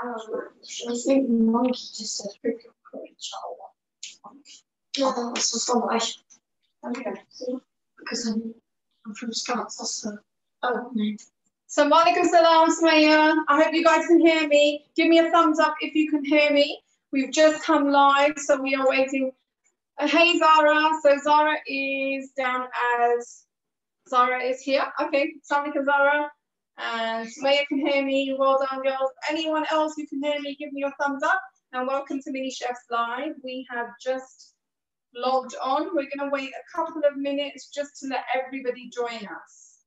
I think monkey just said freaking no, that's just not what I should. Okay, see? Because I'm from Scots, that's the name. So Walaikum Salam, Sumaya. I hope you guys can hear me. Give me a thumbs up if you can hear me. We've just come live, so we are waiting. Hey Zara, so Zara is down as, Zara is here. Okay, Assalamualaikum Zara. And Sumaya can hear me. Well done, girls. Anyone else who can hear me, give me a thumbs up. And welcome to Mini Chefs Live. We have just logged on. We're going to wait a couple of minutes just to let everybody join us.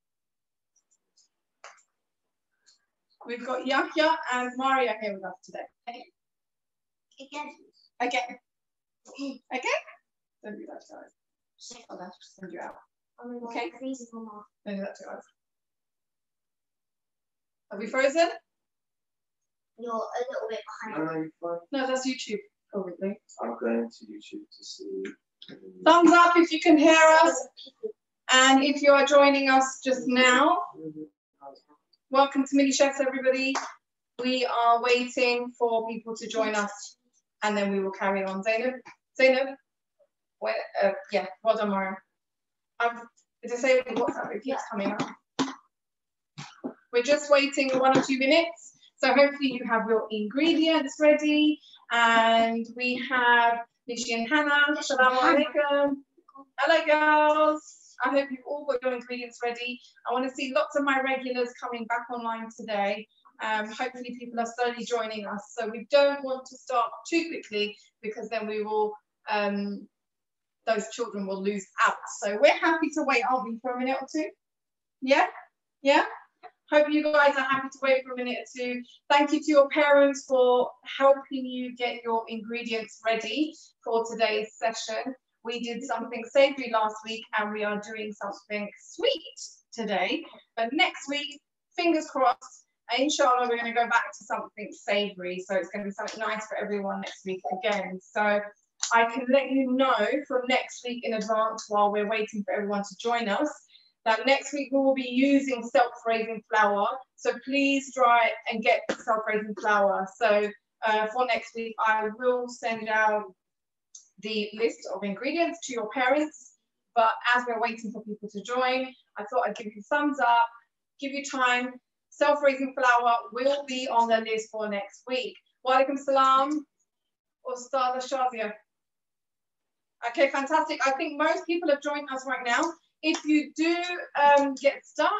We've got Yahya and Maria here with us today. Again. Again. Again? Don't do that, guys. I'll have to send you out. Okay. Crazy mama. Don't do that to us. Are we frozen? You're a little bit behind. No, that's YouTube, probably. I'm going to YouTube to see. Thumbs up if you can hear us. And if you are joining us just now, welcome to Mini Chefs, everybody. We are waiting for people to join us, and then we will carry on. Zainab? Where, yeah, well done, Mario. Did I say WhatsApp? It keeps coming up. We're just waiting 1 or 2 minutes. So hopefully you have your ingredients ready. And we have Nishi and Hannah. Assalamu alaikum. Hello, girls. I hope you've all got your ingredients ready. I want to see lots of my regulars coming back online today. Hopefully people are slowly joining us. So we don't want to start too quickly because then we will, those children will lose out. So we're happy to wait, aren't we, for a minute or two? Yeah? Yeah? Hope you guys are happy to wait for a minute or two. Thank you to your parents for helping you get your ingredients ready for today's session. We did something savory last week and we are doing something sweet today. But next week, fingers crossed, inshallah, we're going to go back to something savory. So it's going to be something nice for everyone next week again. So I can let you know from next week in advance while we're waiting for everyone to join us that next week we will be using self-raising flour. So please try and get self-raising flour. So for next week, I will send out the list of ingredients to your parents. But as we're waiting for people to join, I thought I'd give you a thumbs up, give you time. Self-raising flour will be on the list for next week. Walaikum salam, Ustadha Shazia. Okay, fantastic. I think most people have joined us right now. If you do get stuck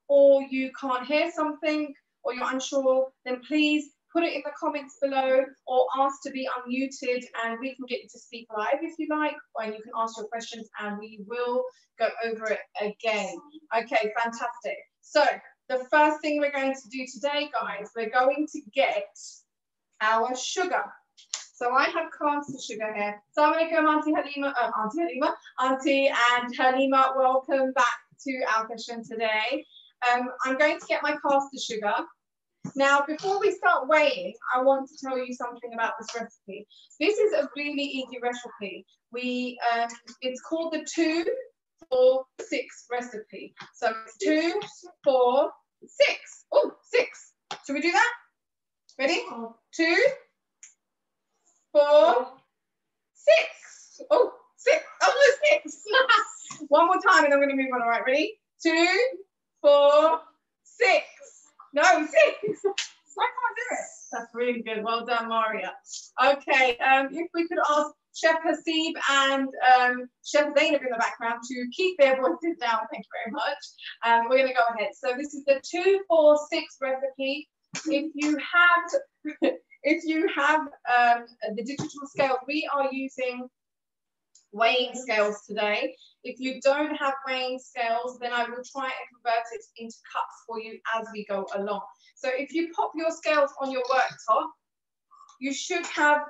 or you can't hear something or you're unsure, then please put it in the comments below or ask to be unmuted and we can get you to speak live if you like, and you can ask your questions and we will go over it again. Okay, fantastic. So the first thing we're going to do today, guys, we're going to get our sugar. So I have caster sugar here. Assalamu alaikum, Auntie and Halima, welcome back to our session today. I'm going to get my caster sugar. Now, before we start weighing, I want to tell you something about this recipe. This is a really easy recipe. It's called the 2, 4, 6 recipe. So it's 2, 4, 6. Oh, 6. Should we do that? Ready? 2, 4, 6. Oh, 6. Oh, 6. One more time and I'm going to move on. All right, ready? 2, 4, 6. No, 6. I can't do it. That's really good. Well done, Maria. Okay, if we could ask Chef Hasib and Chef Zainab in the background to keep their voices down. Thank you very much. We're going to go ahead. So this is the 2, 4, 6 recipe. If you have the digital scale, we are using weighing scales today. If you don't have weighing scales, then I will try and convert it into cups for you as we go along. So if you pop your scales on your worktop, you should have,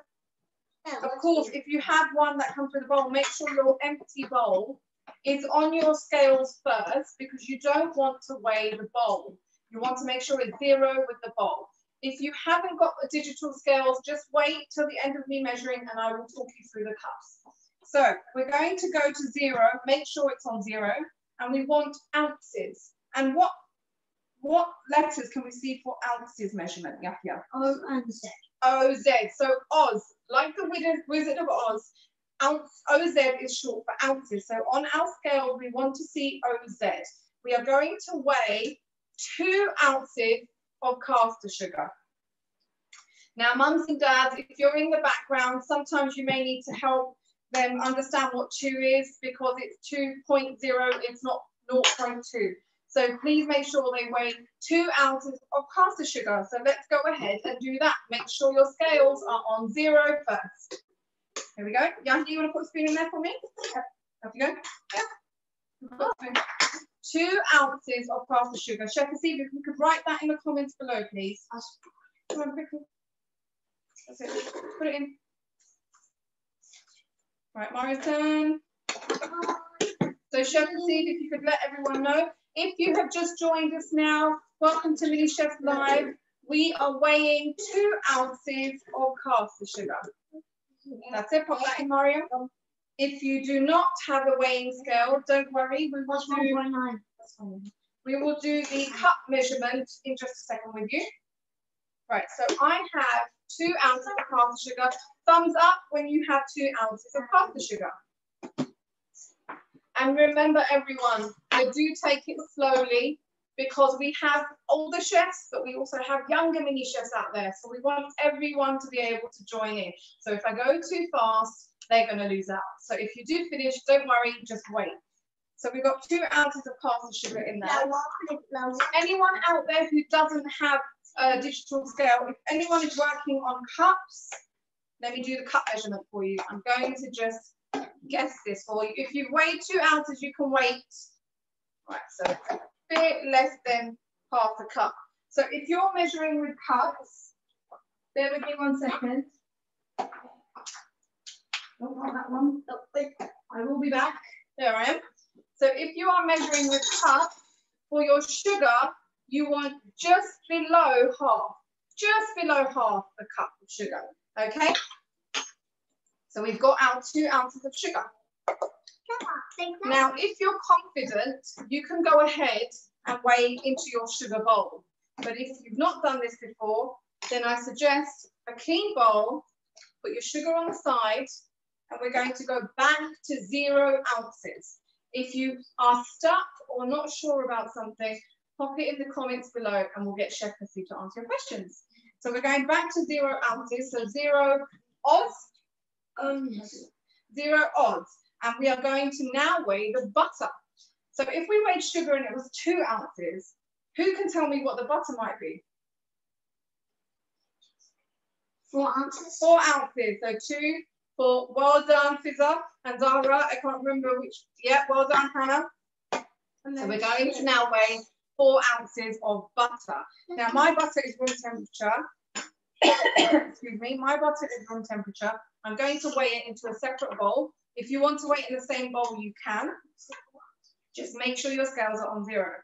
of course, if you have one that comes with a bowl, make sure your empty bowl is on your scales first because you don't want to weigh the bowl. You want to make sure it's 0 with the bowl. If you haven't got the digital scales, just wait till the end of me measuring and I will talk you through the cups. So we're going to go to 0, make sure it's on 0, and we want ounces. And what what letters can we see for ounces measurement? Yeah. O and Z. OZ. So Oz, like the Wizard of Oz, OZ is short for ounces. So on our scale, we want to see OZ. We are going to weigh 2 ounces of caster sugar. Now, mums and dads, if you're in the background, sometimes you may need to help them understand what 2 is, because it's 2.0, it's not 0.2. So please make sure they weigh 2 ounces of caster sugar. So let's go ahead and do that. Make sure your scales are on 0 first. Here we go. Yankee, you want to put a spoon in there for me? Yep. Off you go. Yep. 2 ounces of caster sugar. Chef, see if you could write that in the comments below, please. Come on, quickly. That's it. Put it in. Right, Mario's turn. So Chef, see if you could let everyone know. If you have just joined us now, welcome to Mini Chef Live. We are weighing 2 ounces of caster sugar. That's it, pop that in, Mario. If you do not have a weighing scale, don't worry, we will do the cup measurement in just a second with you. Right, so I have 2 ounces of caster sugar. Thumbs up when you have 2 ounces of caster sugar. And remember, everyone, I do take it slowly, because we have older chefs, but we also have younger mini chefs out there. So we want everyone to be able to join in. So if I go too fast, they're going to lose out. So if you do finish, don't worry, just wait. So we've got 2 ounces of caster sugar in there. Anyone out there who doesn't have a digital scale, if anyone is working on cups, let me do the cup measurement for you. I'm going to just guess this for you. If you weigh 2 ounces, you can wait. Right, so a bit less than half a cup. So if you're measuring with cups, bear with me 1 second. Don't want that one. I will be back. There I am. So if you are measuring with cups, for your sugar, you want just below half a cup of sugar. Okay? So we've got our 2 ounces of sugar. Now, if you're confident, you can go ahead and weigh into your sugar bowl. But if you've not done this before, then I suggest a clean bowl, put your sugar on the side, and we're going to go back to 0 ounces. If you are stuck or not sure about something, pop it in the comments below and we'll get Chef Cassie to answer your questions. So we're going back to 0 ounces, so 0 Oz, 0 Oz. And we are going to now weigh the butter. So if we weighed sugar and it was 2 ounces, who can tell me what the butter might be? 4 ounces. 4 ounces, so 2 for, well done, Fizza and Zara. I can't remember which, yeah, well done, Hannah. So we're going to now weigh 4 ounces of butter. Now my butter is room temperature. Excuse me, my butter is room temperature. I'm going to weigh it into a separate bowl. If you want to weigh it in the same bowl, you can. Just make sure your scales are on 0.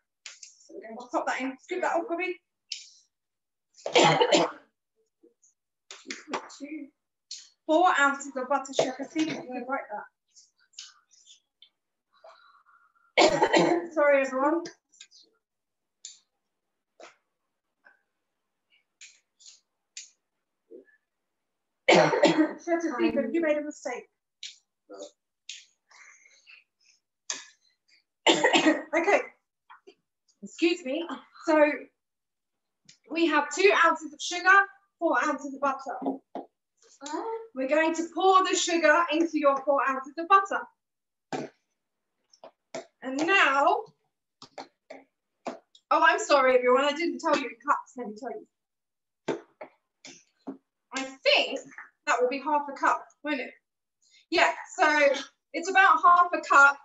So we're going to pop that in. Scoop that off, Bobby. 4 ounces of butter, Chef. I think I'm going to write that. Sorry, everyone. Chef, you made a mistake. Okay, excuse me. So we have 2 ounces of sugar, 4 ounces of butter. We're going to pour the sugar into your 4 ounces of butter. And now, oh, I'm sorry, everyone. I didn't tell you in cups. Let me tell you. I think that will be half a cup, won't it? Yeah, so it's about half a cup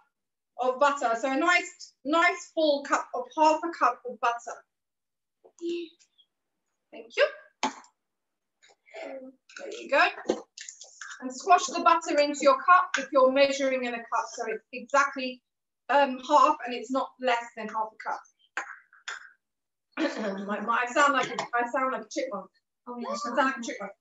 of butter. So a nice full cup of half a cup of butter. Thank you. There you go. And squash the butter into your cup if you're measuring in a cup. So it's exactly half, and it's not less than half a cup. I sound like a chipmunk. Oh, yes, I sound like a chipmunk.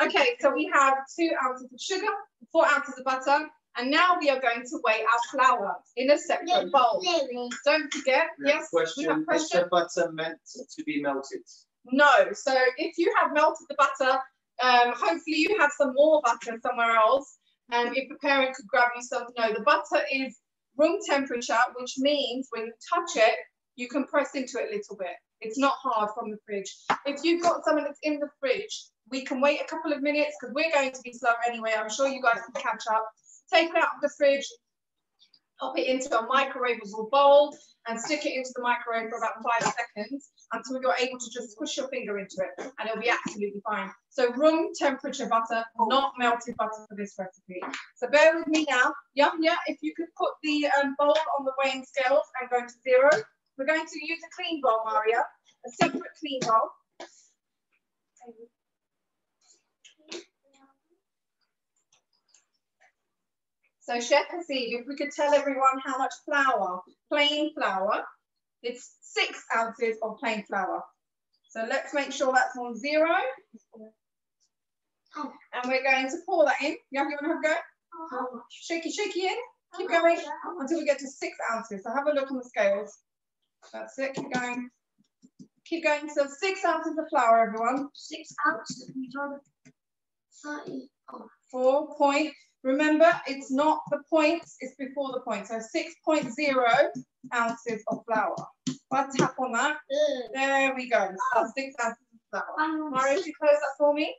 Okay, so we have 2 ounces of sugar, 4 ounces of butter. And now we are going to weigh our flour in a separate bowl. Don't forget, yes, we have Question, is question. the butter meant to be melted? No, so if you have melted the butter, hopefully you have some more butter somewhere else. And if the parent could grab you some, no, the butter is room temperature, which means when you touch it, you can press into it a little bit. It's not hard from the fridge. If you've got something that's in the fridge, we can wait a couple of minutes because we're going to be slow anyway. I'm sure you guys can catch up. Take it out of the fridge, pop it into a microwavable bowl and stick it into the microwave for about 5 seconds until you're able to just push your finger into it and it'll be absolutely fine. So room temperature butter, not melted butter for this recipe. So bear with me now. Yeah, if you could put the bowl on the weighing scales and go to 0. We're going to use a clean bowl, Maria, a separate clean bowl. So Chef Hasib, if we could tell everyone how much flour, plain flour, it's 6 ounces of plain flour. So let's make sure that's on 0. And we're going to pour that in. You want to have a go? Shaky in. Keep going until we get to 6 ounces. So have a look on the scales. That's it, keep going. Keep going. So 6 ounces of flour, everyone. 6 ounces. 30. 4 point. Remember, it's not the points, it's before the point. So 6.0 ounces of flour. If I tap on that, there we go. That's 6 ounces of flour. Mario, if you close that for me.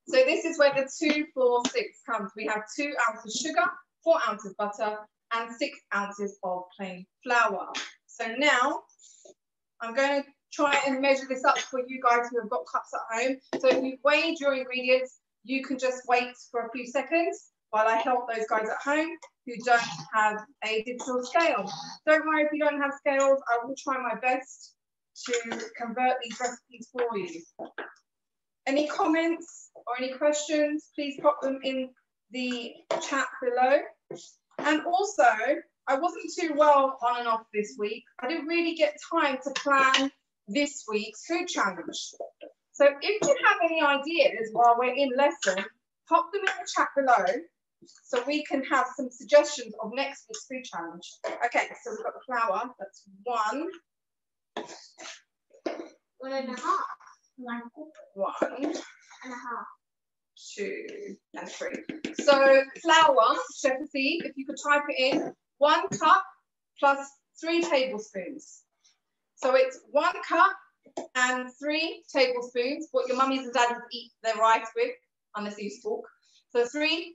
So this is where the 2, 4, 6 comes. We have 2 ounces sugar, 4 ounces butter, and 6 ounces of plain flour. So now I'm going to try and measure this up for you guys who have got cups at home. So if you've weighed your ingredients, you can just wait for a few seconds while I help those guys at home who don't have a digital scale. Don't worry if you don't have scales, I will try my best to convert these recipes for you. Any comments or any questions, please pop them in the chat below. And also, I wasn't too well on and off this week. I didn't really get time to plan this week's food challenge. So if you have any ideas while we're in lesson, pop them in the chat below so we can have some suggestions of next week's food challenge. Okay, so we've got the flour, that's 1. 1.5. 1.5. 1.5. 2 and 3. So flour, Chef Hasib, if you could type it in, 1 cup plus 3 tablespoons. So it's 1 cup and 3 tablespoons, what your mummies and daddies eat their rice with, unless you talk. So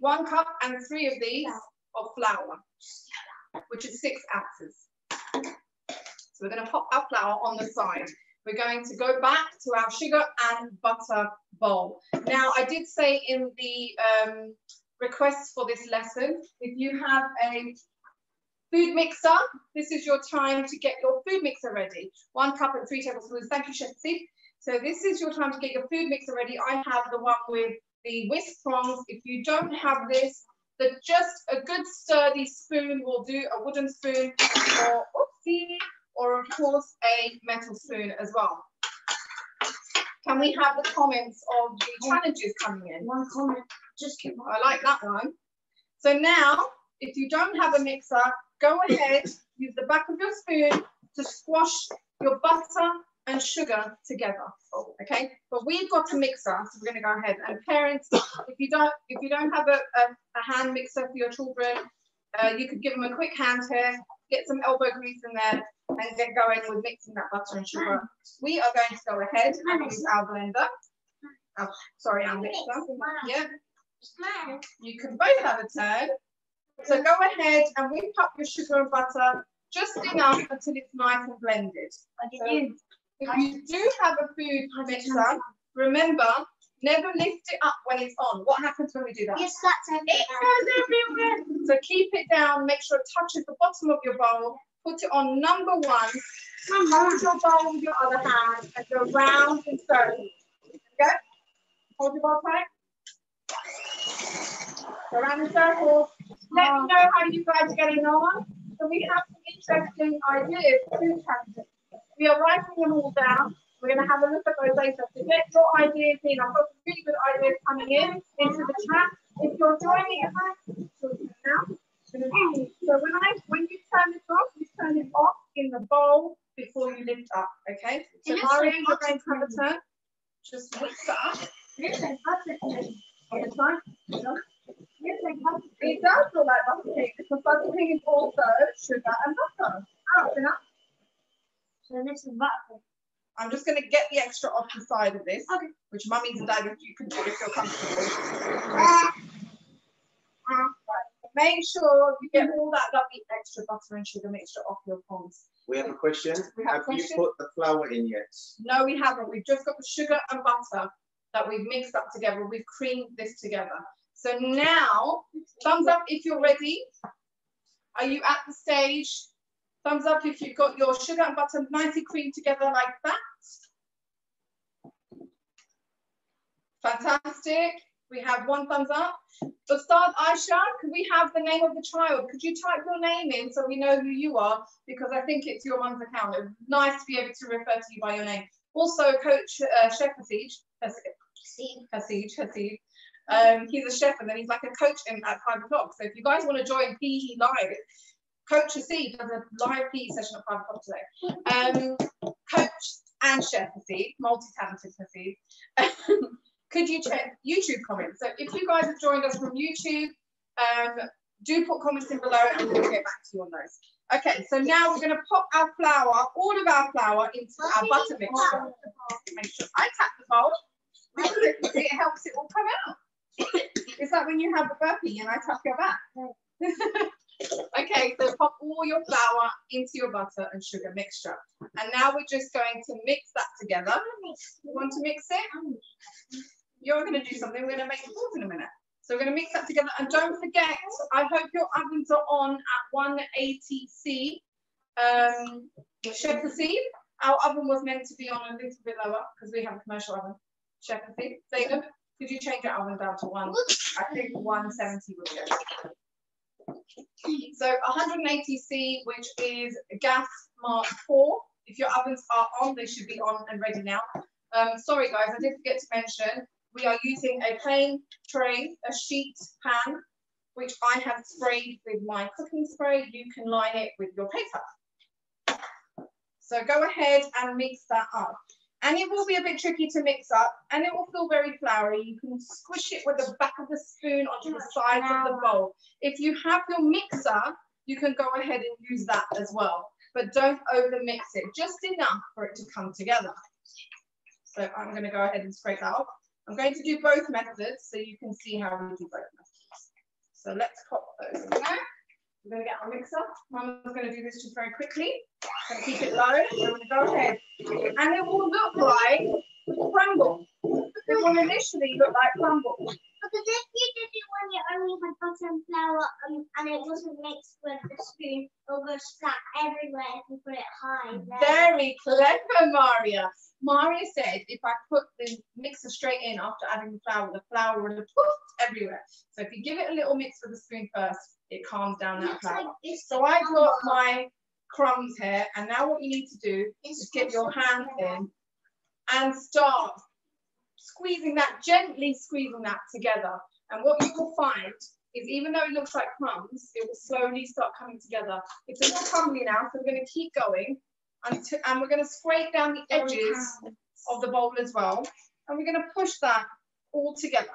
1 cup and 3 of these of flour, which is 6 ounces. So we're going to pop our flour on the side. We're going to go back to our sugar and butter bowl. Now, I did say in the requests for this lesson, if you have a food mixer, this is your time to get your food mixer ready. 1 cup and 3 tablespoons. Thank you, Chef Hasib. So this is your time to get your food mixer ready. I have the one with the whisk prongs. If you don't have this, just a good sturdy spoon will do, a wooden spoon, or of course a metal spoon as well. Can we have the comments of the challenges coming in? 1 comment. Just keep on. I like that one. So now, if you don't have a mixer, go ahead, use the back of your spoon to squash your butter and sugar together. Okay, but we've got a mixer, so we're going to go ahead. And parents, if you don't have a hand mixer for your children, you could give them a quick hand here, get some elbow grease in there, and get going with mixing that butter and sugar. We are going to go ahead and use our blender. Oh, sorry, our mixer. Yeah. You can both have a turn. So go ahead and whip up your sugar and butter just enough until it's nice and blended. So if you do have a food mixer, remember, never lift it up when it's on. What happens when we do that? Yes, that's It goes everywhere. So keep it down, make sure it touches the bottom of your bowl, put it on number 1, hold your bowl with your other hand and go round and circle. Okay? Hold your bowl tight. Go around in circles. Let me know how you guys are getting on. So we have some interesting ideas for food challenges. We are writing them all down. We're going to have a look at those later. So get your ideas in. I've got some really good ideas coming in into the chat. If you're joining us, now. So when you turn it off in the bowl before you lift up, okay? So Mario, you're going to have a turn. Just mix it up. It does look like buttercream because buttercream is also sugar and butter. Oh, enough. So this is butter. I'm just going to get the extra off the side of this, Okay. which mummies and daddies you can do if you're comfortable. Right. Make sure you get all that lovely extra butter and sugar mixture off your palms. We have a question. We have a Have question? you put the flour in yet? No, we haven't. We've just got the sugar and butter that we've mixed up together. We've creamed this together. So now, thumbs up if you're ready. Are you at the stage? Thumbs up if you've got your sugar and butter nicely creamed together like that. Fantastic. We have one thumbs up. Ustad Aisha, could we have the name of the child? Could you type your name in so we know who you are? Because I think it's your mum's account. It's nice to be able to refer to you by your name. Also, Coach Chef Hasid. He's a chef and then he's like a coach at 5 o'clock. So if you guys want to join PE Live, Coach Hasid does a live PE session at 5 o'clock today. Coach and Chef Hasid, multi-talented Hasid. Could you check YouTube comments? So if you guys have joined us from YouTube, do put comments in below and we'll get back to you on those. Okay, so now we're going to pop our flour, all of our flour, into our butter mixture. Make sure I tap the bowl. It helps it all come out. It's like when you have a burpee and I tap your back. Okay, so pop all your flour into your butter and sugar mixture. And now we're just going to mix that together. You want to mix it? You're going to do something. We're going to make the balls in a minute. So we're going to mix that together. And don't forget, I hope your ovens are on at 180C. Chef Hasid, our oven was meant to be on a little bit lower because we have a commercial oven. Chef Hasid, Zainab, could you change your oven down to 1? I think 170 would be okay. So 180C, which is gas mark 4. If your ovens are on, they should be on and ready now. Sorry guys, I did forget to mention, we are using a plain tray, a sheet pan, which I have sprayed with my cooking spray. You can line it with your paper. So go ahead and mix that up. And it will be a bit tricky to mix up and it will feel very floury. You can squish it with the back of the spoon onto the sides of the bowl. If you have your mixer, you can go ahead and use that as well. But don't over mix it, just enough for it to come together. So I'm going to go ahead and scrape that off. I'm going to do both methods so you can see how we do both methods. So let's pop those in there. We're going to get our mixer. Mama's going to do this just very quickly. I'm going to keep it low. We're going to go ahead. And it will look like crumble. It will initially look like crumble. Because if you did it when you only had butter and flour and it wasn't mixed with the spoon, it'll go splat everywhere if you put it high. Very clever, Maria. Maria said if I put the mixer straight in after adding the flour would have poofed everywhere. So if you give it a little mix with the spoon first, it calms down that flour. So I've got my crumbs here, and now what you need to do is get your hand in and start squeezing that, gently squeezing that together. And what you will find is even though it looks like crumbs, it will slowly start coming together. It's a little crumbly now, so we're going to keep going and we're going to scrape down the edges of the bowl as well. And we're going to push that all together.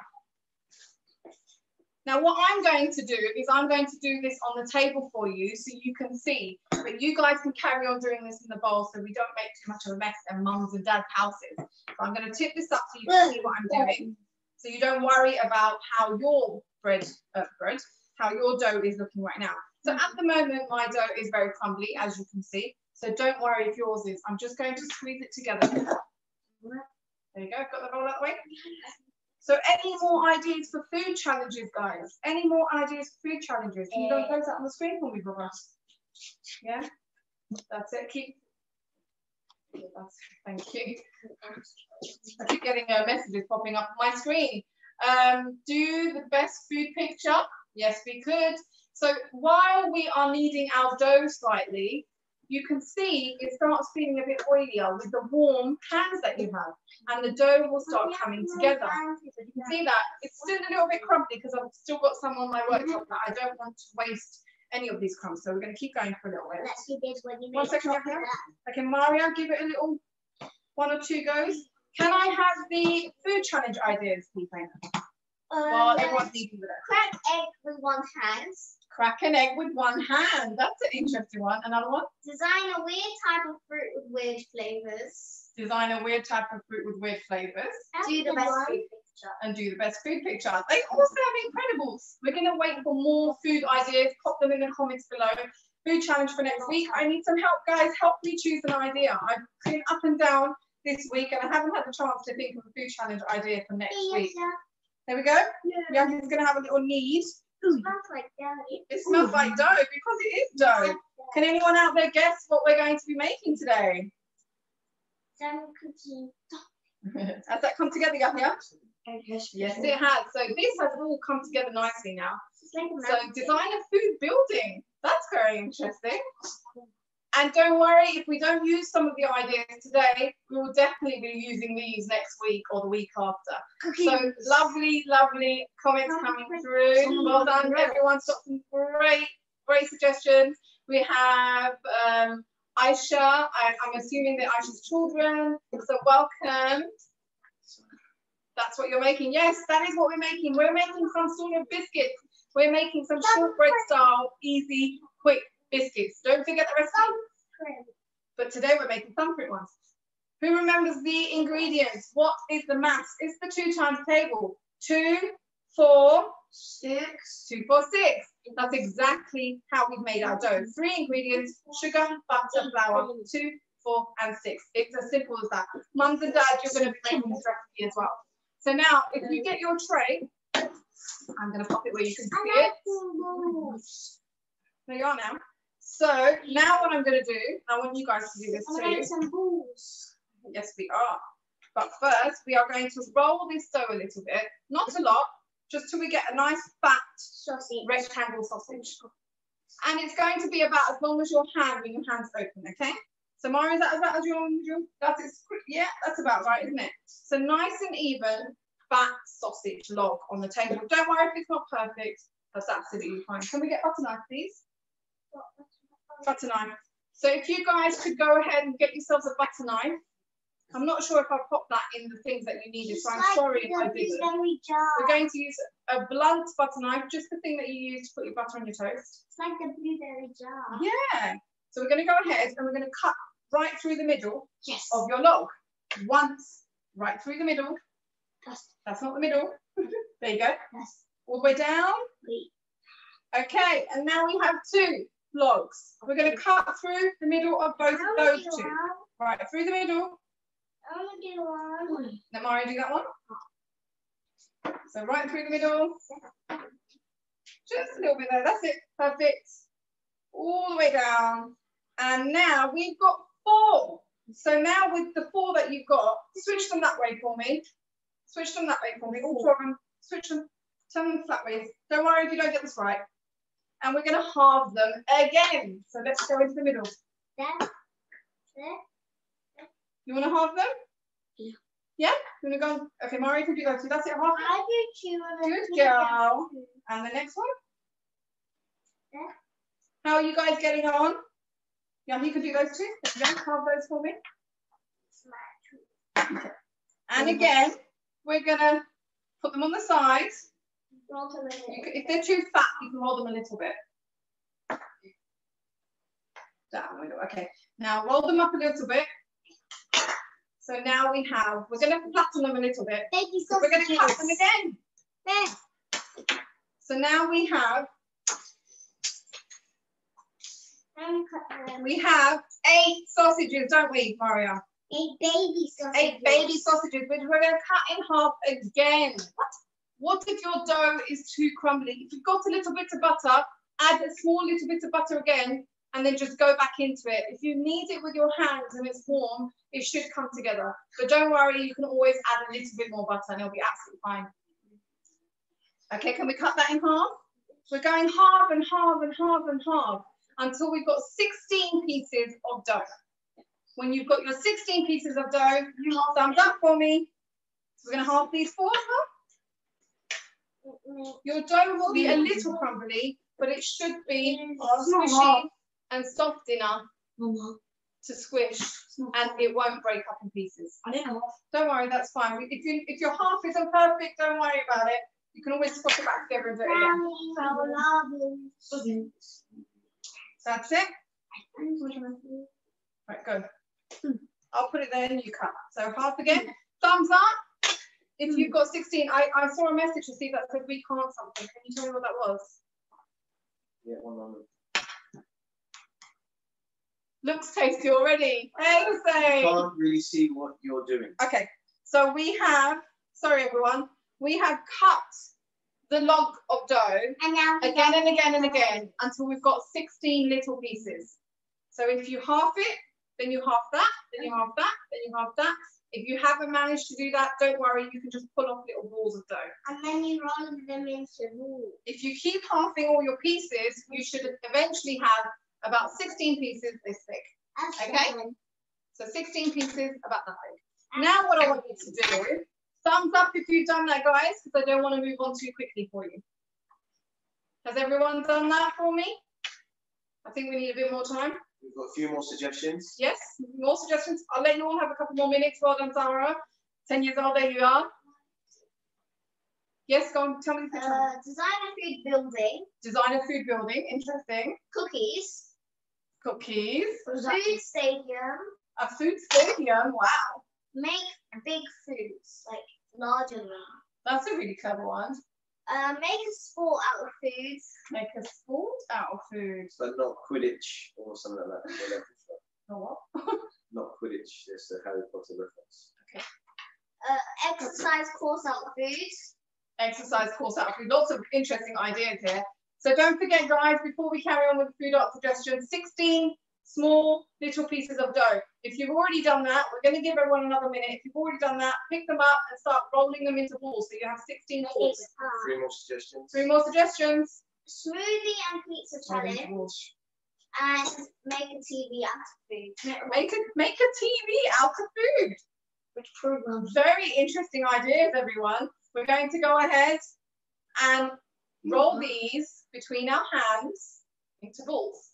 Now what I'm going to do is I'm going to do this on the table for you so you can see, but you guys can carry on doing this in the bowl so we don't make too much of a mess in mums and dads' houses. So I'm going to tip this up so you can see what I'm doing. So you don't worry about how your how your dough is looking right now. So at the moment, my dough is very crumbly, as you can see. So don't worry if yours is. I'm just going to squeeze it together. There you go, got the bowl that way. So any more ideas for food challenges, guys? Any more ideas for food challenges? Can you go and close that on the screen for me, brother? Yeah, that's it. Thank you. I keep getting messages popping up on my screen. Do the best food picture? Yes, we could. So while we are kneading our dough slightly, you can see it starts feeling a bit oilier with the warm hands that you have, and the dough will start coming together. So you can see that it's still a little bit crumbly because I've still got some on my worktop that I don't want to waste any of these crumbs. So we're going to keep going for a little bit. Let's do this when you 1 second, okay, Mario, give it a little 1 or 2 goes. Can I have the food challenge ideas, please? Well, everyone's eating with it. Crack egg with 1 hand. Crack an egg with 1 hand. That's an interesting one. Another one? Design a weird type of fruit with weird flavors. Design a weird type of fruit with weird flavors. Do the best food picture. And do the best food picture. They also have Incredibles. We're going to wait for more food ideas. Pop them in the comments below. Food challenge for next week. I need some help, guys. Help me choose an idea. I've been up and down this week and I haven't had the chance to think of a food challenge idea for next week. There we go. Yeah, he's going to have a little knead. It smells like dough. It smells like dough because it is dough. Can anyone out there guess what we're going to be making today? Some cookies. Has that come together, Yahya? Yes, it has. So this has all come together nicely now. So design a food building. That's very interesting. And don't worry, if we don't use some of the ideas today, we will definitely be using these next week or the week after. Cookies. So lovely, lovely comments coming through. Well done, everyone's got some great suggestions. We have Aisha. I'm assuming that Aisha's children. So welcome. That's what you're making. Yes, that is what we're making. We're making some sort of biscuits. We're making some shortbread style, easy, quick biscuits. Don't forget the recipe. But today we're making thumbprint ones. Who remembers the ingredients? What is the maths? It's the 2 times table. 2, 4, 6. 2, 4, 6. That's exactly how we've made our dough. 3 ingredients: sugar, butter, flour. 2, 4, and 6. It's as simple as that. Mums and dads, you're going to be making this recipe as well. So now, if you get your tray, I'm going to pop it where you can see it. There you are now. So now what I'm going to do, I want you guys to do this too. Some balls. Yes, we are. But first, we are going to roll this dough a little bit. Not a lot, just till we get a nice fat sausage, rectangle sausage. And it's going to be about as long as your hand when your hand's open, okay? So Mara, is that about as your yeah, that's about right, isn't it? So nice and even fat sausage log on the table. Don't worry if it's not perfect. That's absolutely fine. Can we get butter knife, please? Butter knife. So if you guys could go ahead and get yourselves a butter knife. I'm not sure if I popped that in the things that you needed, so I'm sorry if I didn't. We're going to use a blunt butter knife, just the thing that you use to put your butter on your toast. It's like the blueberry jar. Yeah. So we're going to go ahead and we're going to cut right through the middle of your log. Once, right through the middle. That's not the middle. There you go. All the way down. Okay, and now we have 2 logs. We're going to cut through the middle of both of those 2. Right, through the middle. I want to do one. Now, Mario, do that one. So right through the middle. Just a little bit there. That's it. Perfect. All the way down. And now we've got 4. So now with the 4 that you've got, switch them that way for me. Switch them that way for me. All 4 of them. Switch them. Turn them flat ways. Don't worry if you don't get this right. And we're going to halve them again. So let's go into the middle. There. You want to halve them? Yeah. Yeah? You want to go? Okay, Mario can do that. So that's it. Half. I do 2. Good girl. And the next one? Yeah. How are you guys getting on? Yeah, you can do those 2. Yeah, halve those for me. Okay. And again, we're going to put them on the sides. If they're too fat, you can roll them a little bit. Down. Okay. Now roll them up a little bit. So now we're going to flatten them a little bit. We're going to cut them again. There. So now we have 8 sausages, don't we, Maria? 8 baby sausages. 8 baby sausages, which we're going to cut in half again. What if your dough is too crumbly? If you've got a little bit of butter, add a small little bit of butter again, and then just go back into it. If you knead it with your hands and it's warm, it should come together. But don't worry, you can always add a little bit more butter and it'll be absolutely fine. Okay, can we cut that in half? We're going half and half and half and half until we've got 16 pieces of dough. When you've got your 16 pieces of dough, thumbs up for me. So we're going to half these four. Your dough will be a little crumbly, but it should be squishy and soft enough to squish, and it won't break up in pieces. Don't worry, that's fine. If your half isn't perfect, don't worry about it. You can always swap it back together and do it again. That's it. Right, go. I'll put it there and you cut. So half again. Thumbs up if you've got 16. I saw a message to see that said we can't something. Can you tell me what that was? Yeah, 1 moment. Looks tasty already. Hey, Hussein. Can't really see what you're doing. Okay, so we have, sorry everyone, we have cut the log of dough again and again and again until we've got 16 little pieces. So if you half it, then you half that, then you half that, then you half that. If you haven't managed to do that, don't worry, you can just pull off little balls of dough. And then you roll them into balls. If you keep halving all your pieces, you should eventually have about 16 pieces this thick. Okay? So 16 pieces about that big. Now what I want you to do, thumbs up if you've done that, guys, because I don't want to move on too quickly for you. Has everyone done that for me? I think we need a bit more time. We've got a few more suggestions. Yes, more suggestions. I'll let you all have a couple more minutes. Well done, Sarah. 10 years old, there you are. Yes, go on, tell me the picture. Designer food building. Designer food building, interesting. Cookies. Cookies. Food stadium. A food stadium, wow. Make big foods, like larger than that. That's a really clever one. Make a sport out of foods. Make a sport out of food. But not Quidditch or something like that. Oh, what? Not Quidditch, it's a Harry Potter reference. Okay. Exercise course out of foods. Exercise course out of food. Lots of interesting ideas here. So don't forget, guys, before we carry on with the food art suggestions, 16 small little pieces of dough. If you've already done that, we're going to give everyone another minute. If you've already done that, pick them up and start rolling them into balls. So you have 16 balls. 3 more suggestions. 3 more suggestions. Smoothie and pizza challenge. And make a TV out of food. Make a TV out of food. Which program? Very interesting ideas, everyone. We're going to go ahead and roll these between our hands into balls.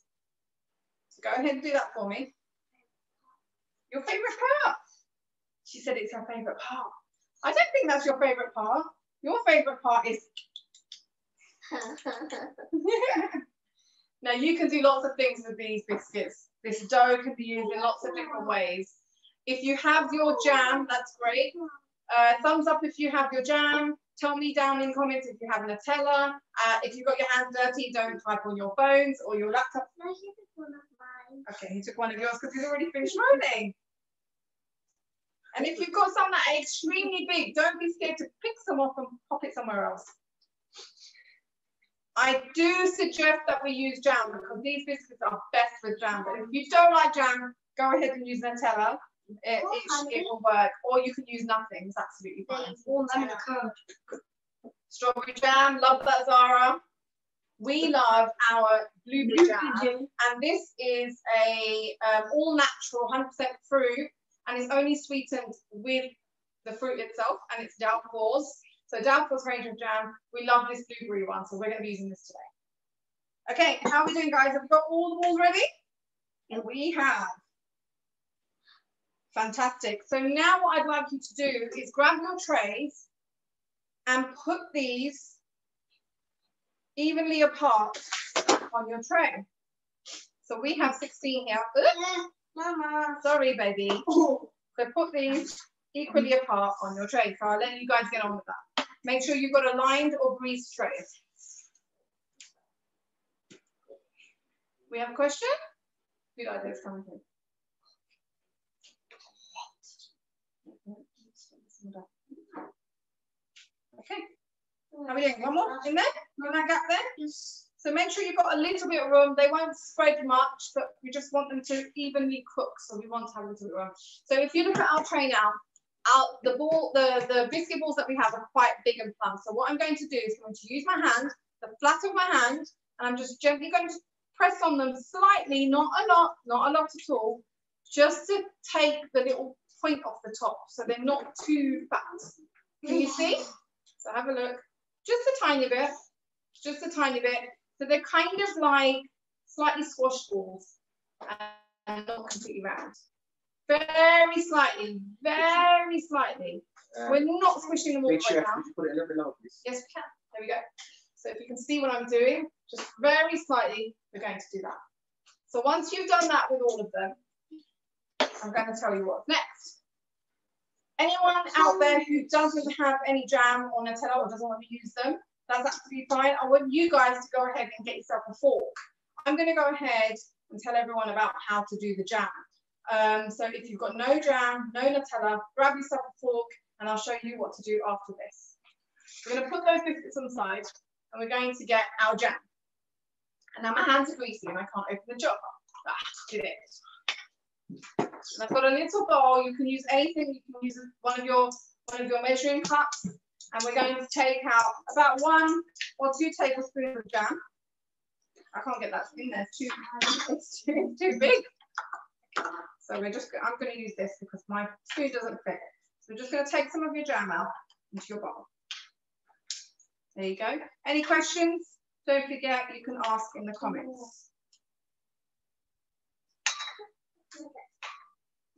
So go ahead and do that for me. Your favourite part? She said it's her favourite part. I don't think that's your favourite part. Your favourite part is... Now you can do lots of things with these biscuits. This dough can be used in lots of different ways. If you have your jam, that's great. Thumbs up if you have your jam. Tell me down in comments if you have Nutella. If you've got your hands dirty, don't type on your phones or your laptop. No, he took one of mine. Okay, he took one of yours because he's already finished rolling. And if you've got some that are extremely big, don't be scared to pick some off and pop it somewhere else. I do suggest that we use jam because these biscuits are best with jam. But if you don't like jam, go ahead and use Nutella. It will work. Or you can use nothing. It's absolutely fine. Strawberry jam, love that, Zara. We love our blueberry jam. And this is a all natural, 100% fruit. And it's only sweetened with the fruit itself. And it's Doubtful's. So Doubtful's range of jam. We love this blueberry one. So we're going to be using this today. Okay, how are we doing, guys? Have we got all the balls ready? And we have. Fantastic. So now what I'd like you to do is grab your trays and put these evenly apart on your tray. So we have 16 here. Mama. Sorry, baby. So put these equally apart on your tray. So I'll let you guys get on with that. Make sure you've got a lined or greased tray. We have a question? Good ideas coming through. Okay. How are we doing? One more in there? In that gap there? Yes. So make sure you've got a little bit of room. They won't spread much, but we just want them to evenly cook. So we want to have a little bit of room. So if you look at our tray now, the biscuit balls that we have are quite big and plump. So what I'm going to do is I'm going to use my hand, the flat of my hand, and I'm just gently going to press on them slightly, not a lot at all, just to take the little point off the top so they're not too fat. Can you see? So have a look. Just a tiny bit, just a tiny bit. So they're kind of like slightly squash balls and not completely round. Very slightly, very slightly. We're not squishing them all the way Chef, down. could you put it a little bit lower, please? Yes, we can. There we go. So if you can see what I'm doing, just very slightly, we're going to do that. So once you've done that with all of them, I'm going to tell you what's next. Anyone out there who doesn't have any jam or Nutella or doesn't want to use them, that's absolutely fine. I want you guys to go ahead and get yourself a fork. I'm going to go ahead and tell everyone about how to do the jam. So if you've got no jam, no Nutella, grab yourself a fork and I'll show you what to do after this. We're going to put those biscuits on the side and we're going to get our jam. And now my hands are greasy and I can't open the jar. Did it. And I've got a little bowl. You can use anything. You can use one of your measuring cups. And we're going to take out about 1 or 2 tablespoons of jam. I can't get that in there. It's too big. So I'm going to use this because my spoon doesn't fit. So we're just going to take some of your jam out into your bowl. There you go. Any questions? Don't forget, you can ask in the comments.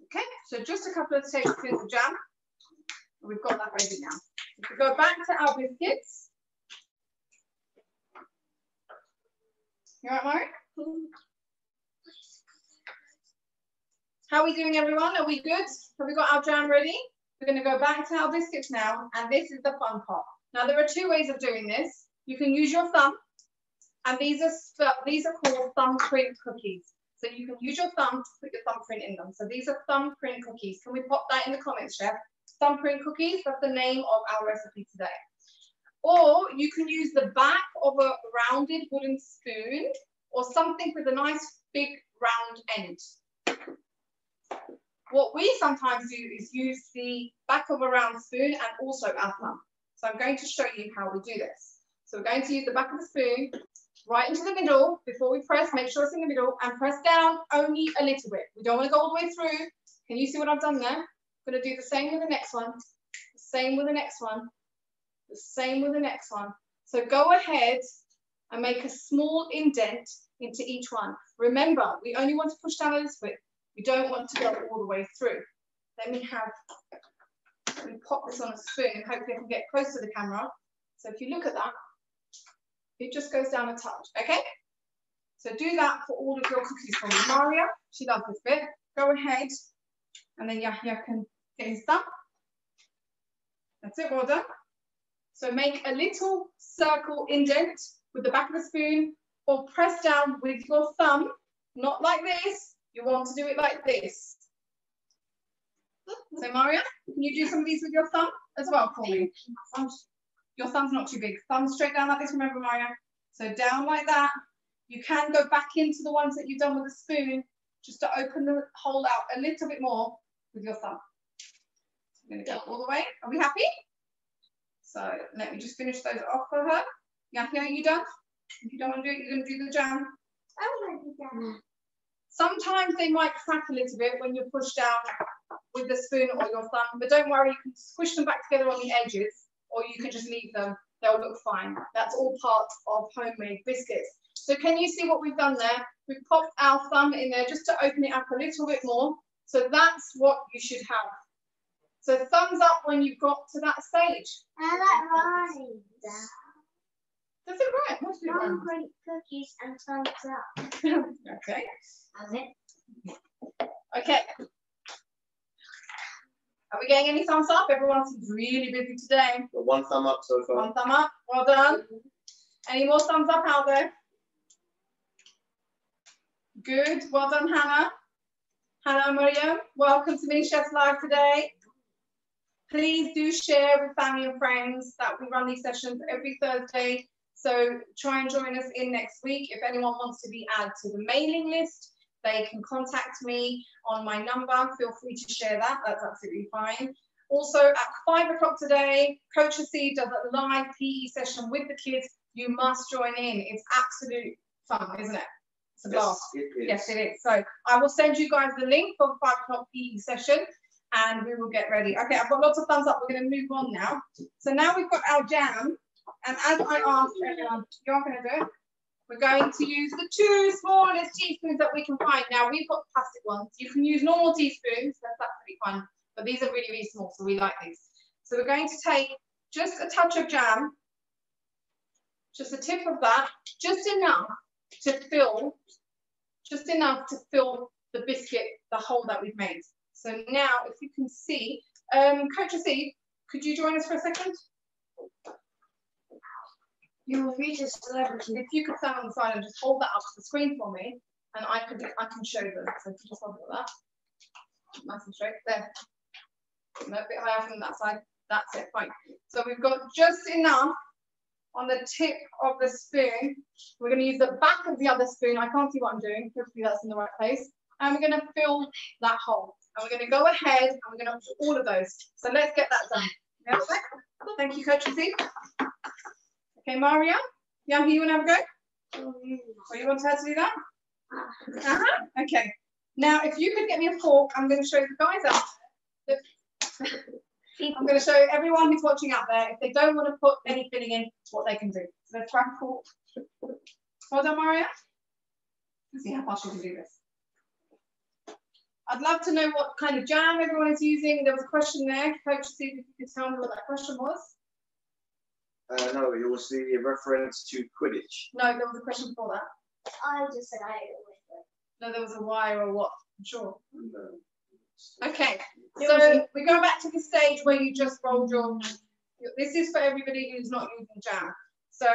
Okay, so just a couple of tablespoons of jam. We've got that ready now. If we go back to our biscuits. You all right, Mari? How are we doing, everyone? Are we good? Have we got our jam ready? We're going to go back to our biscuits now, and this is the fun part. Now, there are 2 ways of doing this. You can use your thumb, and these are called thumbprint cookies. So you can use your thumb to put your thumbprint in them. So these are thumbprint cookies. Can we pop that in the comments, Chef? Thumbprint cookies, that's the name of our recipe today. Or you can use the back of a rounded wooden spoon or something with a nice big round end. What we sometimes do is use the back of a round spoon and also our thumb. So I'm going to show you how we do this. So we're going to use the back of the spoon right into the middle before we press, make sure it's in the middle, and press down only a little bit. We don't want to go all the way through. Can you see what I've done there? I'm going to do the same with the next one, the same with the next one, the same with the next one. So go ahead and make a small indent into each one. Remember, we only want to push down a little bit. We don't want to go all the way through. Let me pop this on a spoon. Hopefully I can get close to the camera. So if you look at that, it just goes down a touch, okay? So do that for all of your cookies for me. Maria, she loves this bit. Go ahead, and then Yahya can get his done. That's it, well done. So make a little circle indent with the back of the spoon, or press down with your thumb, not like this. You want to do it like this. So Maria, can you do some of these with your thumb as well for me? Your thumb's not too big. Thumb straight down like this, remember, Maria? So down like that. You can go back into the ones that you've done with a spoon, just to open the hole out a little bit more with your thumb. I'm going to go all the way. Are we happy? So let me just finish those off for her. Yahya, are you done? If you don't want to do it, you're going to do the jam. I want to do that. Sometimes they might crack a little bit when you push down with the spoon or your thumb, but don't worry, you can squish them back together on the edges, or you can just leave them. They'll look fine. That's all part of homemade biscuits. So can you see what we've done there? We've popped our thumb in there just to open it up a little bit more. So that's what you should have. So thumbs up when you've got to that stage. I like mine. Does it right? What's it right? Thumbprint cookies and thumbs up. Okay. That's it. Okay. Are we getting any thumbs up? Everyone seems really busy today. Got 1 thumb up so far. 1 thumb up. Well done. Any more thumbs up out there? Good. Well done, Hannah. Hannah and Miriam, welcome to Mini Chefs Live today. Please do share with family and friends that we run these sessions every Thursday. So try and join us in next week. If anyone wants to be added to the mailing list, they can contact me on my number. Feel free to share that. That's absolutely fine. Also at 5 o'clock today, Coach C does a live PE session with the kids. You must join in. It's absolute fun, isn't it? It's a blast. Yes, it is. Yes, it is. So I will send you guys the link for the 5 o'clock PE session and we will get ready. Okay, I've got lots of thumbs up. We're going to move on now. So now we've got our jam. And as I asked everyone, you're going to do it. We're going to use the 2 smallest teaspoons that we can find. Now we've got plastic ones. You can use normal teaspoons. That's absolutely fun. But these are really, really small. So we like these. So we're going to take just a touch of jam. Just a tip of that. Just enough to fill the biscuit, the hole that we've made. So now, if you can see, Coach C, could you join us for a second? You will reach a celebrity. If you could stand on the side and just hold that up to the screen for me, and I can show them. So if you just hold it like that, nice and straight there. A bit higher from that side. That's it. Fine. So we've got just enough on the tip of the spoon. We're going to use the back of the other spoon. I can't see what I'm doing. Hopefully that's in the right place. And we're going to fill that hole. And we're going to go ahead and we're going to do all of those. So let's get that done. Yeah, thank you, Coach Z. Okay, Maria. Yeah, you want to have a go? Or you want her to do that? Okay. Now, if you could get me a fork, I'm going to show the guys out there. I'm going to show everyone who's watching out there, if they don't want to put any filling in, what they can do. So let's grab a fork. Well done, Maria. Let's see how fast you can do this. I'd love to know what kind of jam everyone is using. There was a question there. Coach, see if you could tell me what that question was. No, it was the reference to Quidditch. No, there was a question before that. I just said I don't know. No, there was a why or a what. I'm sure. No. Okay, so we go back to the stage where you just rolled your. This is for everybody who's not using jam. So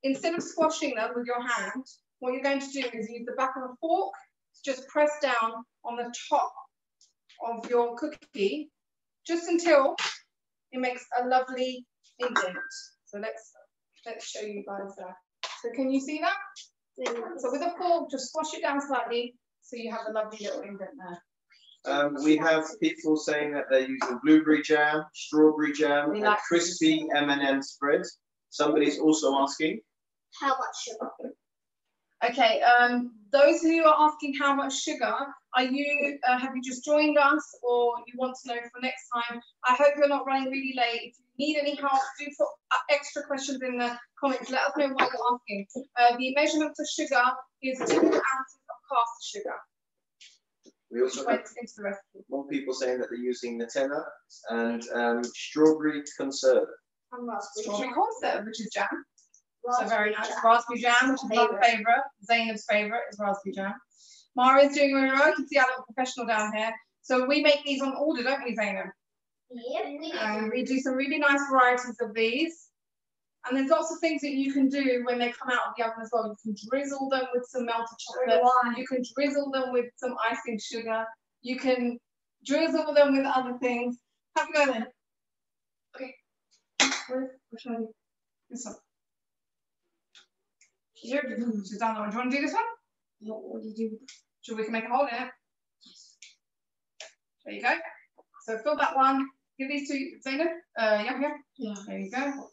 instead of squashing them with your hand, what you're going to do is use the back of a fork to just press down on the top of your cookie, just until it makes a lovely indent. So let's show you guys that. So can you see that? So with a fork, just squash it down slightly so you have a lovely little indent there. We have people saying that they're using blueberry jam, strawberry jam, We and like crispy M&M spread. Somebody's also asking. How much sugar? Okay, those who are asking how much sugar, are you, have you just joined us or you want to know for next time? I hope you're not running really late. If you need any help, do put extra questions in the comments. Let us know what you're asking. The measurement for sugar is 2 ounces of caster sugar. We also have Into the recipe. more people saying that they're using Nutella and strawberry conserve. Strawberry conserve, which is jam. So Raspberry very nice. jam. Raspberry jam, which is another favourite. Zainab's favourite is raspberry jam. Maria's doing really well. You can see our little professional down here. So we make these on order, don't we, Zainab? Yep. We do some really nice varieties of these. And there's lots of things that you can do when they come out of the oven as well. You can drizzle them with some melted chocolate. You can drizzle them with some icing sugar. You can drizzle them with other things. Have a go then. Okay. Which one? This one. She's done that one. Do you want to do this one? No, what do you do? Sure, we can make a hole in it. Yes. There you go. So fill that one. Give these to Zainab. Yeah. There you go.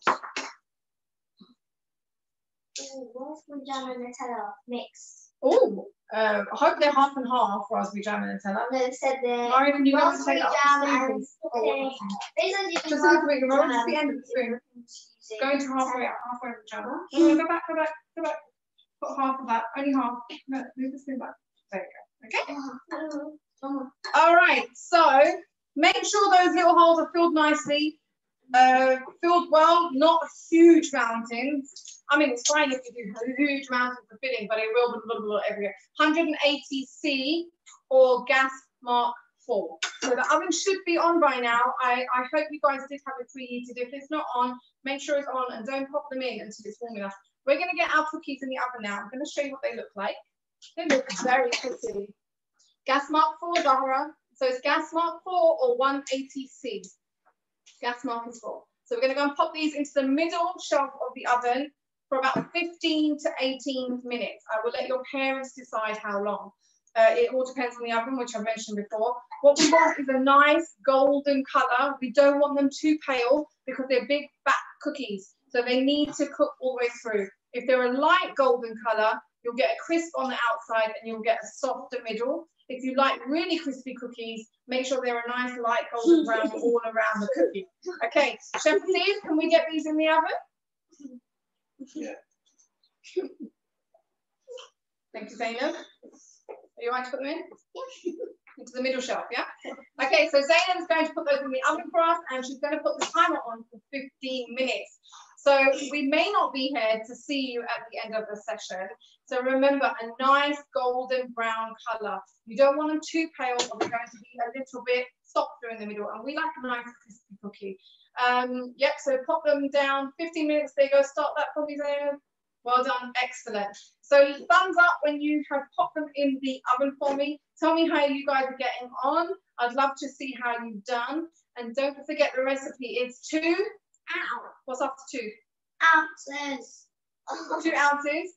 Raspberry jam and Nutella mixed. Oh, I hope they're half and half, raspberry jam and Nutella. No, it said the Maria, can you go and raspberry take jam that and spoon? they said you Just a little bit, Roll to the end of the spoon. Going to halfway of the jam. No, go back. Put half of that, only half. No, move the spoon back. There you go. Okay. All right, so make sure those little holes are filled nicely. Filled well, not huge mountains. I mean, it's fine if you do huge mountains of filling, but it will blah everywhere. 180 C or gas mark 4. So the oven should be on by now. I hope you guys did have it preheated. If it's not on, make sure it's on and don't pop them in until it's warm enough. We're going to get our cookies in the oven now. I'm going to show you what they look like. They look very pretty. Gas mark 4, Zahra. So it's gas mark 4 or 180 C. Gas mark is 4. So we're going to go and pop these into the middle shelf of the oven for about 15 to 18 minutes. I will let your parents decide how long. It all depends on the oven, which I mentioned before. What we want is a nice golden colour. We don't want them too pale because they're big fat cookies. So they need to cook all the way through. If they're a light golden colour, you'll get a crisp on the outside and you'll get a softer middle. If you like really crispy cookies, make sure they're a nice light golden brown all around the cookie. Okay, Chef Steve, can we get these in the oven? Yeah. Thank you, Zainab. Are you all right to put them in? Into the middle shelf, yeah? Okay, so Zainab's going to put those in the oven for us, and she's going to put the timer on for 15 minutes. So we may not be here to see you at the end of the session. So remember, a nice golden brown colour. You don't want them too pale, or they're going to be a little bit softer in the middle, and we like a nice crispy cookie. Yep, so pop them down, 15 minutes, there you go, start that for me, Zainab. Well done, excellent. So thumbs up when you have popped them in the oven for me. Tell me how you guys are getting on. I'd love to see how you've done. And don't forget the recipe. It's 2 ounces. What's after 2? Ounces. 2 ounces.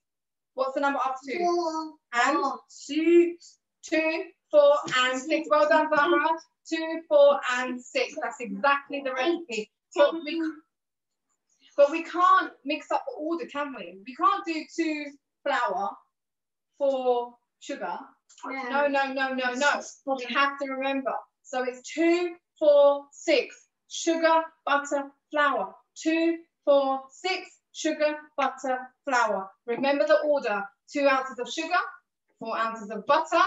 What's the number after 2? 4. And 6. 2, 4, and 6. Well done, Zara. 2, 4, and 6. That's exactly the recipe. But we can't mix up the order, can we? We can't do 2 flour, 4 sugar. No. We have to remember. So it's 2, 4, 6. Sugar, butter, flour. 2, 4, 6. Sugar, butter, flour. Remember the order. 2 ounces of sugar, 4 ounces of butter,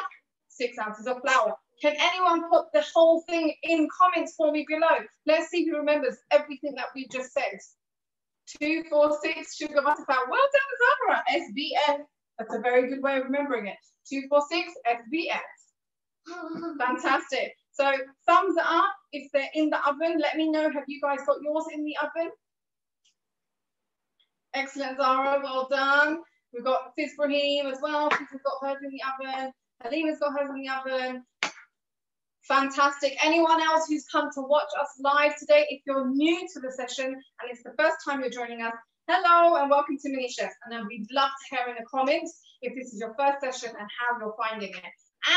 6 ounces of flour. Can anyone put the whole thing in comments for me below? Let's see who remembers everything that we've just said. 2, 4, 6, sugar, butter, flour. Well done, Zara. SBF. That's a very good way of remembering it. 2, 4, 6, SBF. Fantastic. So thumbs up if they're in the oven. Let me know. Have you guys got yours in the oven? Excellent, Zara. Well done. We've got Fizbrahim as well. She's got hers in the oven. Halima's got hers in the oven. Fantastic. Anyone else who's come to watch us live today, if you're new to the session and it's the first time you're joining us, hello and welcome to Mini Chefs. And then we'd love to hear in the comments if this is your first session and how you're finding it.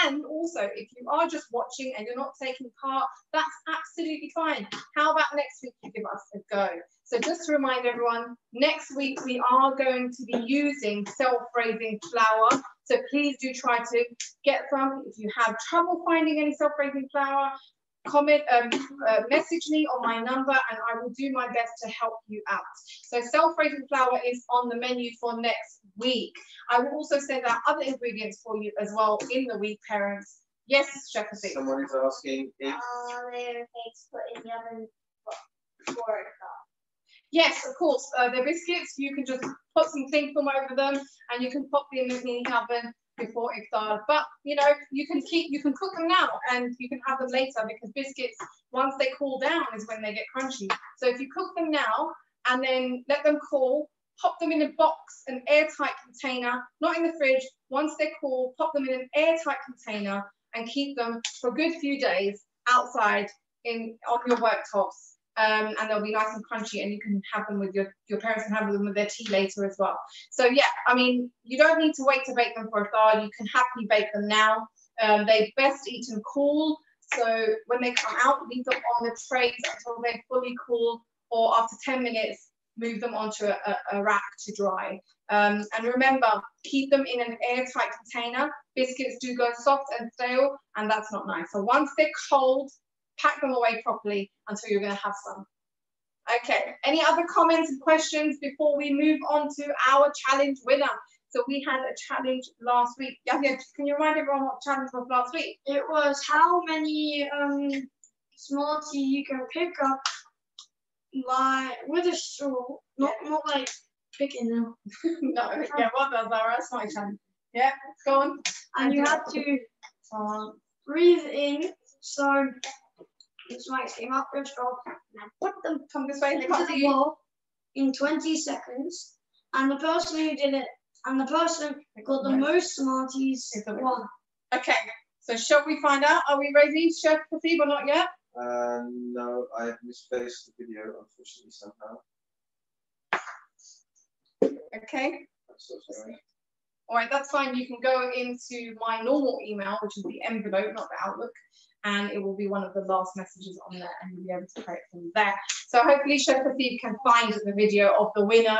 And also, if you are just watching and you're not taking part, that's absolutely fine. How about next week you give us a go? So just to remind everyone, next week we are going to be using self-raising flour. So please do try to get some. If you have trouble finding any self-raising flour, comment, message me on my number and I will do my best to help you out. So self-raising flour is on the menu for next week. I will also send out other ingredients for you as well in the week, parents. Yes, Chef Aziz. Someone is asking if They're put in the oven before it goes. Yes, of course. The biscuits, you can just put some cling film over them and you can pop them in the oven before iftar. But you know, you can cook them now and you can have them later because biscuits, once they cool down is when they get crunchy. So if you cook them now and then let them cool, pop them in a box, an airtight container, not in the fridge. Once they're cool, pop them in an airtight container and keep them for a good few days outside on your worktops. And they'll be nice and crunchy and you can have them with your parents can have them with their tea later as well. So yeah, I mean, you don't need to wait to bake them for iftar. You can happily bake them now. They're best eaten cool. So when they come out, leave them on the trays until they're fully cool, or after 10 minutes, move them onto a rack to dry. And remember, keep them in an airtight container. Biscuits do go soft and stale, and that's not nice. So once they're cold, pack them away properly until you're going to have some. Okay, any other comments and questions before we move on to our challenge winner? So we had a challenge last week. Yahya, can you remind everyone what challenge was last week? It was how many Smarties you can pick up with a straw, not like picking them. No, yeah, well done, Zara. That's my challenge. Yeah, go on. And you have to breathe in. So this might came up with a straw. And put them Come this way. into the bowl in 20 seconds. And the person who did it, and the person who got the most Smarties won. Okay, so shall we find out? Are we ready, Chef Hasib, or not yet? no, I have misplaced the video, unfortunately, somehow. Okay. I'm so sorry. All right, that's fine. You can go into my normal email, which is the envelope, not the Outlook, and it will be one of the last messages on there, and you'll be able to create from there. So hopefully Chef Hasib can find the video of the winner.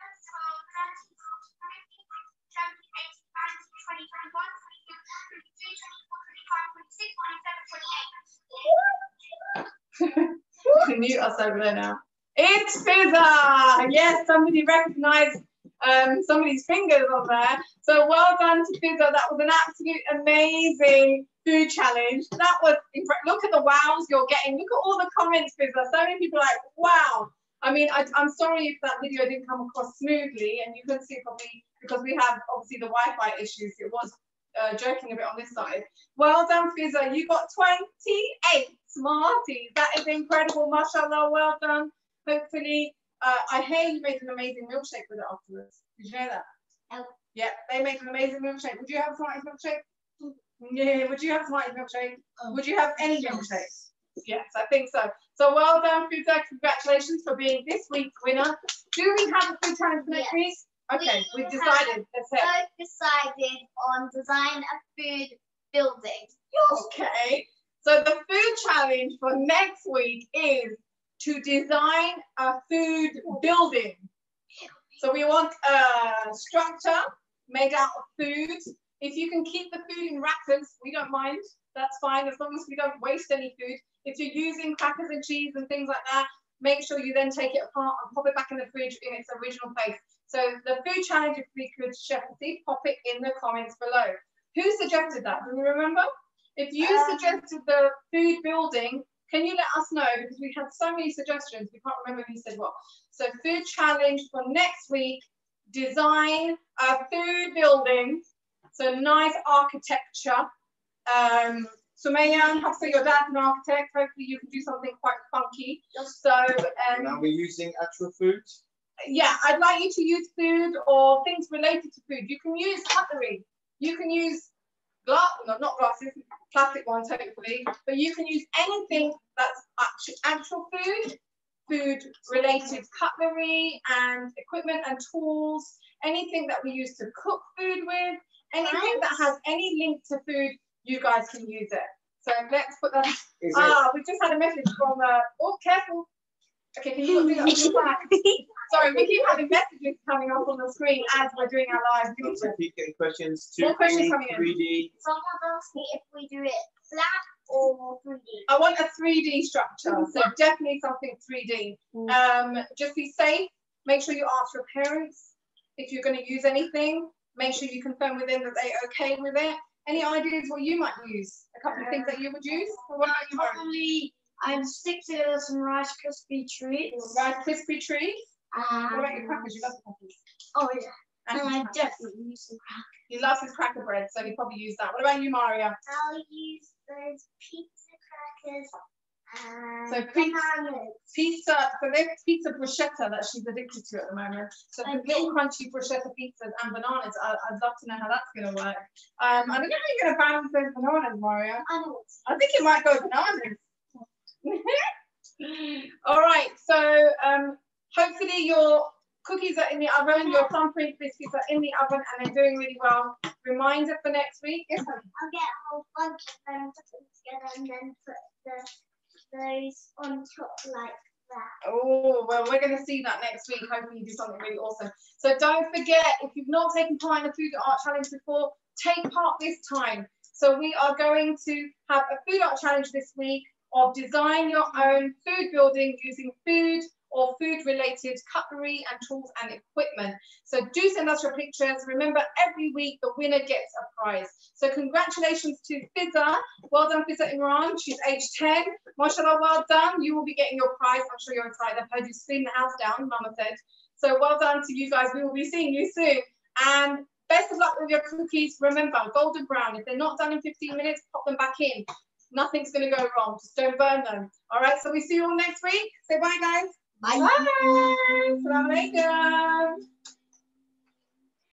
Mute us over there now. It's Fizzer! Yes, somebody recognized somebody's fingers on there. So well done to Fizzer. That was an absolute amazing food challenge. That was, look at the wows you're getting. Look at all the comments, Fizzer. So many people are like, wow. I mean, I'm sorry if that video didn't come across smoothly and you couldn't see it probably because we have obviously the Wi-Fi issues. It was joking a bit on this side. Well done, Fizzer. You got 28 Smarties. That is incredible. MashaAllah. Well done. Hopefully, I hear you made an amazing milkshake with it afterwards. Did you know that? Oh. Yeah, they made an amazing milkshake. Would you have a Smarties milkshake? Yeah. Would you have a Smarties milkshake? Oh. Would you have any milkshake? Yes, I think so. So well done, Fizzer. Congratulations for being this week's winner. Do we have a food challenge for next week? Okay, we've decided. Let's hear. Both decided on design a food building. Okay. So the food challenge for next week is to design a food building. So we want a structure made out of food. If you can keep the food in wrappers, we don't mind. That's fine, as long as we don't waste any food. If you're using crackers and cheese and things like that, make sure you then take it apart and pop it back in the fridge in its original place. So the food challenge, if we could, Chef Steve, pop it in the comments below. Who suggested that? Do you remember? If you suggested the food building, can you let us know? Because we had so many suggestions, we can't remember who said what. So food challenge for next week, design a food building. So nice architecture. Sumaya and Hafsa, your dad's an architect. Hopefully you can do something quite funky. So now we're using actual food. Yeah, I'd like you to use food or things related to food. You can use cutlery. You can use glass, no, not glasses, plastic ones hopefully, but you can use anything that's actual food food-related cutlery and equipment and tools, anything that we use to cook food with, anything that has any link to food, you guys can use it. So let's put that. We just had a message from. Oh, careful. Okay, can you do that on your back? Sorry, we keep having messages coming up on the screen as we're doing our live feature. Keep getting questions. More questions coming in. 3D. Someone asked me if we do it flat or 3D. I want a 3D structure, so definitely something 3D. Just be safe. Make sure you ask your parents if you're going to use anything. Make sure you confirm with them that they're okay with it. Any ideas what you might use? A couple of things that you would use? Or what about you, Mary? Probably I'd stick to some Rice Krispie treats. Rice Krispie treats? What about your crackers? You love crackers. Oh yeah. And I definitely use some crackers. He loves his cracker bread, so he probably use that. What about you, Maria? I'll use those pizza crackers So and bananas. pizza, so there's pizza bruschetta that she's addicted to at the moment. So the little crunchy bruschetta pizzas and bananas. I'd love to know how that's going to work. I don't know how you're going to balance those bananas, Maria. I think it might go bananas. All right, so hopefully your cookies are in the oven, your thumbprint biscuits are in the oven and they're doing really well. Reminder for next week. Yes, I'll get a whole bunch of them, put them together, and then put those on top like that. Oh, well, we're going to see that next week. Hopefully you do something really awesome. So don't forget, if you've not taken part in the Food Art Challenge before, take part this time. So we are going to have a Food Art Challenge this week of design your own food building using food or food-related cutlery and tools and equipment. So do send us your pictures. Remember, every week the winner gets a prize. So congratulations to Fizza. Well done, Fizza Imran. She's age 10. MashaAllah, well done. You will be getting your prize. I'm sure you're excited. I've heard you spin the house down, Mama said. So well done to you guys. We will be seeing you soon. And best of luck with your cookies. Remember, golden brown. If they're not done in 15 minutes, pop them back in. Nothing's going to go wrong. Just don't burn them. All right, so we see you all next week. Say bye, guys. Bye. Bye. Assalamu alaikum.